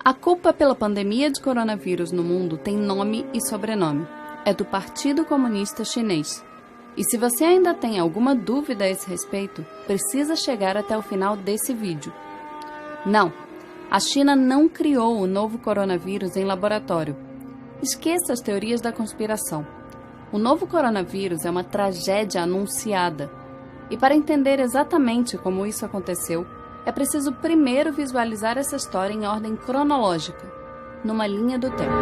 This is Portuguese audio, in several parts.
A culpa pela pandemia de coronavírus no mundo tem nome e sobrenome. É do Partido Comunista Chinês. E se você ainda tem alguma dúvida a esse respeito, precisa chegar até o final desse vídeo. Não, a China não criou o novo coronavírus em laboratório. Esqueça as teorias da conspiração. O novo coronavírus é uma tragédia anunciada. E para entender exatamente como isso aconteceu, é preciso primeiro visualizar essa história em ordem cronológica, numa linha do tempo.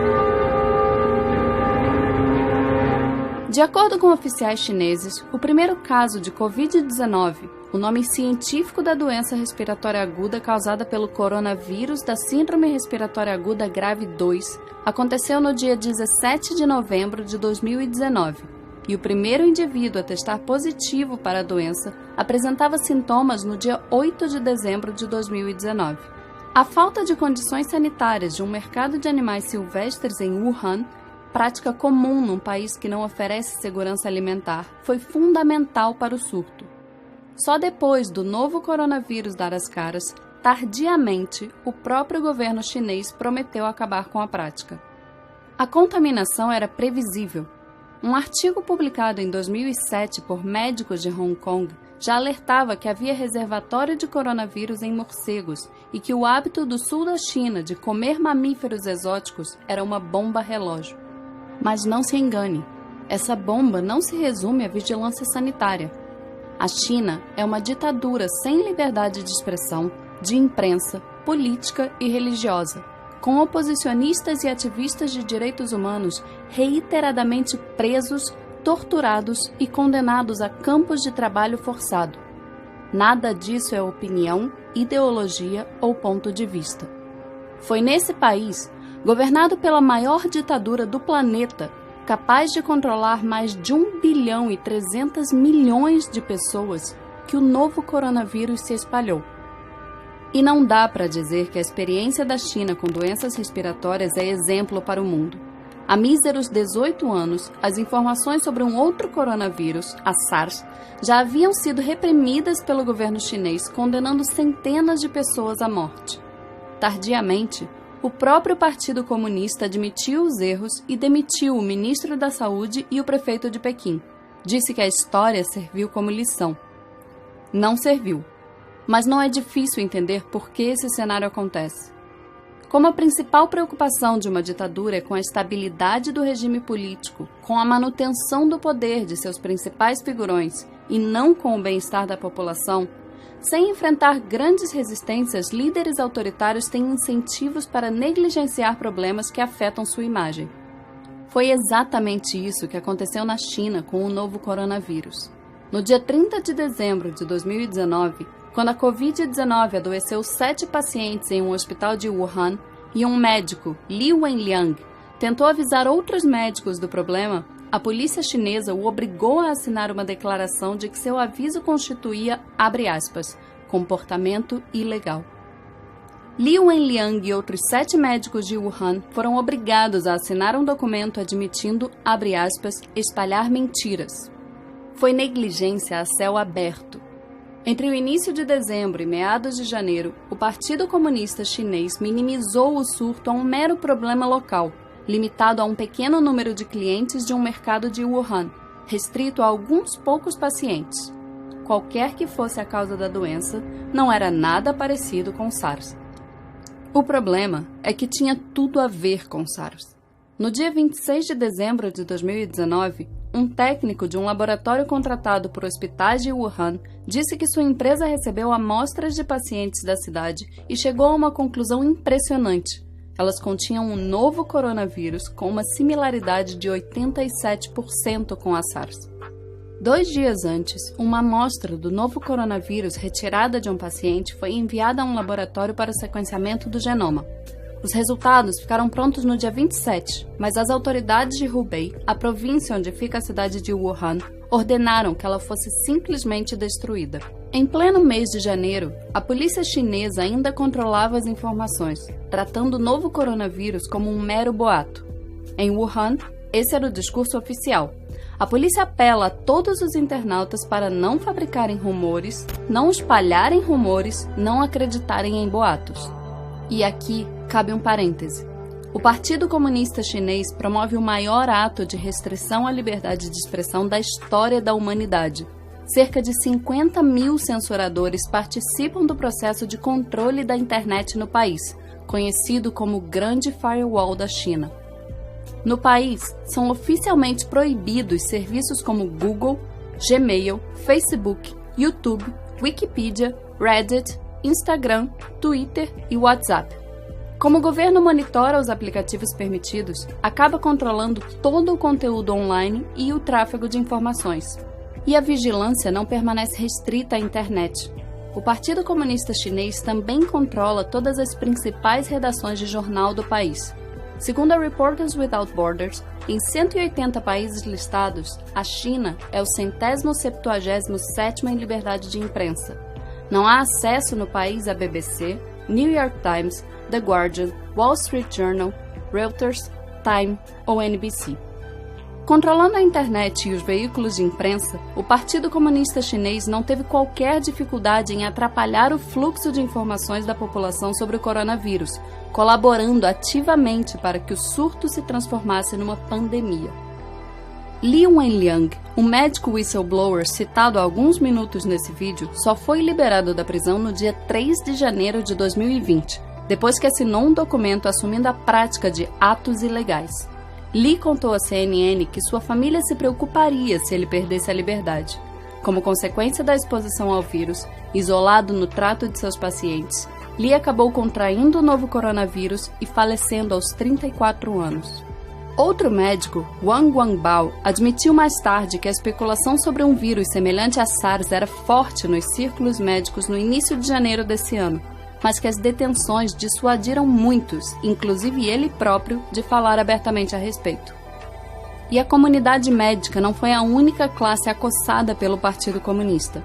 De acordo com oficiais chineses, o primeiro caso de Covid-19, o nome científico da doença respiratória aguda causada pelo coronavírus da Síndrome Respiratória Aguda Grave 2, aconteceu no dia 17 de novembro de 2019. E o primeiro indivíduo a testar positivo para a doença apresentava sintomas no dia 8 de dezembro de 2019. A falta de condições sanitárias de um mercado de animais silvestres em Wuhan, prática comum num país que não oferece segurança alimentar, foi fundamental para o surto. Só depois do novo coronavírus dar as caras, tardiamente, o próprio governo chinês prometeu acabar com a prática. A contaminação era previsível. Um artigo publicado em 2007 por médicos de Hong Kong já alertava que havia reservatório de coronavírus em morcegos e que o hábito do sul da China de comer mamíferos exóticos era uma bomba relógio. Mas não se engane, essa bomba não se resume à vigilância sanitária. A China é uma ditadura sem liberdade de expressão, de imprensa, política e religiosa, com oposicionistas e ativistas de direitos humanos reiteradamente presos, torturados e condenados a campos de trabalho forçado. Nada disso é opinião, ideologia ou ponto de vista. Foi nesse país, governado pela maior ditadura do planeta, capaz de controlar mais de 1 bilhão e 300 milhões de pessoas, que o novo coronavírus se espalhou. E não dá para dizer que a experiência da China com doenças respiratórias é exemplo para o mundo. Há míseros 18 anos, as informações sobre um outro coronavírus, a SARS, já haviam sido reprimidas pelo governo chinês, condenando centenas de pessoas à morte. Tardiamente, o próprio Partido Comunista admitiu os erros e demitiu o ministro da Saúde e o prefeito de Pequim. Disse que a história serviu como lição. Não serviu. Mas não é difícil entender por que esse cenário acontece. Como a principal preocupação de uma ditadura é com a estabilidade do regime político, com a manutenção do poder de seus principais figurões e não com o bem-estar da população, sem enfrentar grandes resistências, líderes autoritários têm incentivos para negligenciar problemas que afetam sua imagem. Foi exatamente isso que aconteceu na China com o novo coronavírus. No dia 30 de dezembro de 2019, quando a Covid-19 adoeceu 7 pacientes em um hospital de Wuhan e um médico, Li Wenliang, tentou avisar outros médicos do problema, a polícia chinesa o obrigou a assinar uma declaração de que seu aviso constituía, abre aspas, comportamento ilegal. Li Wenliang e outros 7 médicos de Wuhan foram obrigados a assinar um documento admitindo, abre aspas, espalhar mentiras. Foi negligência a céu aberto. Entre o início de dezembro e meados de janeiro, o Partido Comunista Chinês minimizou o surto a um mero problema local, limitado a um pequeno número de clientes de um mercado de Wuhan, restrito a alguns poucos pacientes. Qualquer que fosse a causa da doença, não era nada parecido com SARS. O problema é que tinha tudo a ver com SARS. No dia 26 de dezembro de 2019, um técnico de um laboratório contratado por hospitais de Wuhan disse que sua empresa recebeu amostras de pacientes da cidade e chegou a uma conclusão impressionante. Elas continham um novo coronavírus com uma similaridade de 87% com a SARS. 2 dias antes, uma amostra do novo coronavírus retirada de um paciente foi enviada a um laboratório para o sequenciamento do genoma. Os resultados ficaram prontos no dia 27, mas as autoridades de Hubei, a província onde fica a cidade de Wuhan, ordenaram que ela fosse simplesmente destruída. Em pleno mês de janeiro, a polícia chinesa ainda controlava as informações, tratando o novo coronavírus como um mero boato. Em Wuhan, esse era o discurso oficial. A polícia apela a todos os internautas para não fabricarem rumores, não espalharem rumores, não acreditarem em boatos. E aqui cabe um parêntese. O Partido Comunista Chinês promove o maior ato de restrição à liberdade de expressão da história da humanidade. Cerca de 50 mil censuradores participam do processo de controle da internet no país, conhecido como Grande Firewall da China. No país, são oficialmente proibidos serviços como Google, Gmail, Facebook, YouTube, Wikipedia, Reddit, Instagram, Twitter e WhatsApp. Como o governo monitora os aplicativos permitidos, acaba controlando todo o conteúdo online e o tráfego de informações. E a vigilância não permanece restrita à internet. O Partido Comunista Chinês também controla todas as principais redações de jornal do país. Segundo a Reporters Without Borders, em 180 países listados, a China é o 177º em liberdade de imprensa. Não há acesso no país à BBC, New York Times, The Guardian, Wall Street Journal, Reuters, Time ou NBC. Controlando a internet e os veículos de imprensa, o Partido Comunista Chinês não teve qualquer dificuldade em atrapalhar o fluxo de informações da população sobre o coronavírus, colaborando ativamente para que o surto se transformasse numa pandemia. Li Wenliang, um médico whistleblower citado há alguns minutos nesse vídeo, só foi liberado da prisão no dia 3 de janeiro de 2020, depois que assinou um documento assumindo a prática de atos ilegais. Li contou à CNN que sua família se preocuparia se ele perdesse a liberdade. Como consequência da exposição ao vírus, isolado no trato de seus pacientes, Li acabou contraindo o novo coronavírus e falecendo aos 34 anos. Outro médico, Wang Wangbao, admitiu mais tarde que a especulação sobre um vírus semelhante a SARS era forte nos círculos médicos no início de janeiro desse ano, mas que as detenções dissuadiram muitos, inclusive ele próprio, de falar abertamente a respeito. E a comunidade médica não foi a única classe acossada pelo Partido Comunista.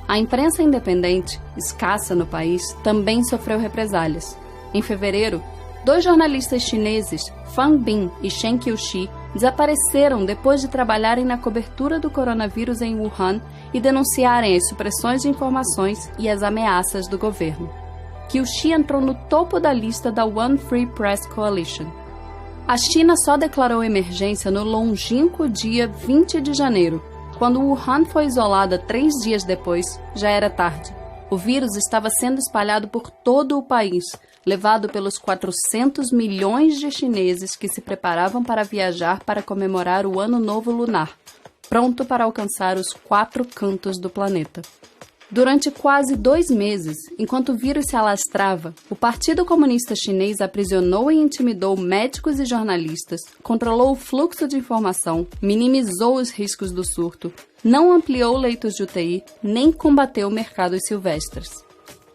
A imprensa independente, escassa no país, também sofreu represálias. Em fevereiro, 2 jornalistas chineses, Fang Bin e Shen Qiuxi, desapareceram depois de trabalharem na cobertura do coronavírus em Wuhan e denunciarem as supressões de informações e as ameaças do governo. Qiuxi entrou no topo da lista da One Free Press Coalition. A China só declarou emergência no longínquo dia 20 de janeiro. Quando Wuhan foi isolada 3 dias depois, já era tarde. O vírus estava sendo espalhado por todo o país, levado pelos 400 milhões de chineses que se preparavam para viajar para comemorar o Ano Novo Lunar, pronto para alcançar os 4 cantos do planeta. Durante quase 2 meses, enquanto o vírus se alastrava, o Partido Comunista Chinês aprisionou e intimidou médicos e jornalistas, controlou o fluxo de informação, minimizou os riscos do surto, não ampliou leitos de UTI, nem combateu mercados silvestres.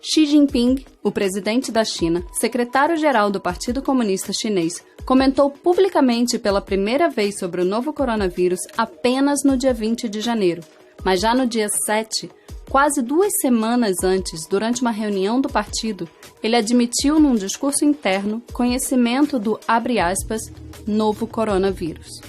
Xi Jinping, o presidente da China, secretário-geral do Partido Comunista Chinês, comentou publicamente pela primeira vez sobre o novo coronavírus apenas no dia 20 de janeiro, mas já no dia 7, quase 2 semanas antes, durante uma reunião do partido, ele admitiu num discurso interno conhecimento do, abre aspas, novo coronavírus.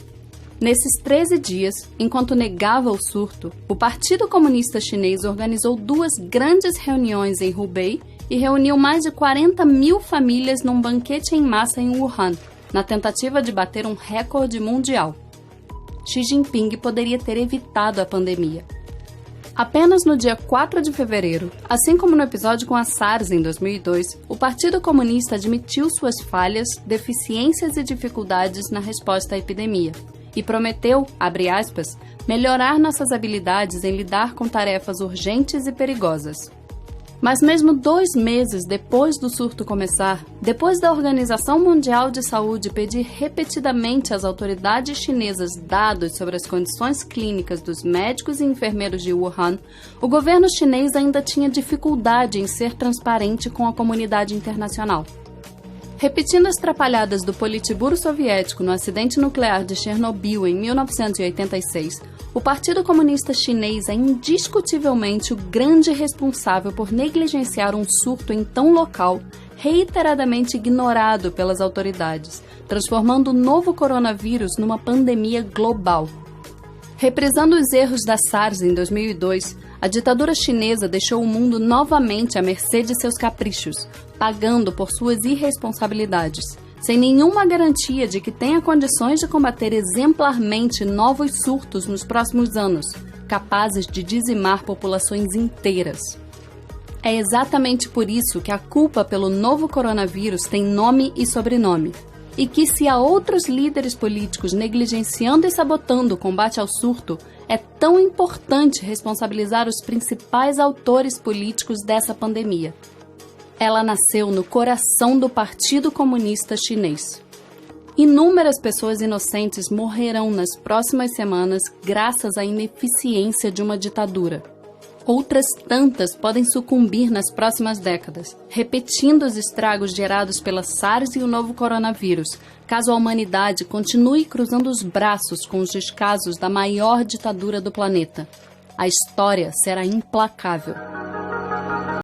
Nesses 13 dias, enquanto negava o surto, o Partido Comunista Chinês organizou 2 grandes reuniões em Hubei e reuniu mais de 40 mil famílias num banquete em massa em Wuhan, na tentativa de bater um recorde mundial. Xi Jinping poderia ter evitado a pandemia. Apenas no dia 4 de fevereiro, assim como no episódio com a SARS em 2002, o Partido Comunista admitiu suas falhas, deficiências e dificuldades na resposta à epidemia e prometeu, abre aspas, melhorar nossas habilidades em lidar com tarefas urgentes e perigosas. Mas mesmo 2 meses depois do surto começar, depois da Organização Mundial de Saúde pedir repetidamente às autoridades chinesas dados sobre as condições clínicas dos médicos e enfermeiros de Wuhan, o governo chinês ainda tinha dificuldade em ser transparente com a comunidade internacional. Repetindo as trapalhadas do Politburo soviético no acidente nuclear de Chernobyl em 1986, o Partido Comunista Chinês é indiscutivelmente o grande responsável por negligenciar um surto em tão local, reiteradamente ignorado pelas autoridades, transformando o novo coronavírus numa pandemia global. Reprisando os erros da SARS em 2002, a ditadura chinesa deixou o mundo novamente à mercê de seus caprichos, pagando por suas irresponsabilidades, sem nenhuma garantia de que tenha condições de combater exemplarmente novos surtos nos próximos anos, capazes de dizimar populações inteiras. É exatamente por isso que a culpa pelo novo coronavírus tem nome e sobrenome, e que se há outros líderes políticos negligenciando e sabotando o combate ao surto, é tão importante responsabilizar os principais autores políticos dessa pandemia. Ela nasceu no coração do Partido Comunista Chinês. Inúmeras pessoas inocentes morrerão nas próximas semanas graças à ineficiência de uma ditadura. Outras tantas podem sucumbir nas próximas décadas, repetindo os estragos gerados pela SARS e o novo coronavírus, caso a humanidade continue cruzando os braços com os descasos da maior ditadura do planeta. A história será implacável.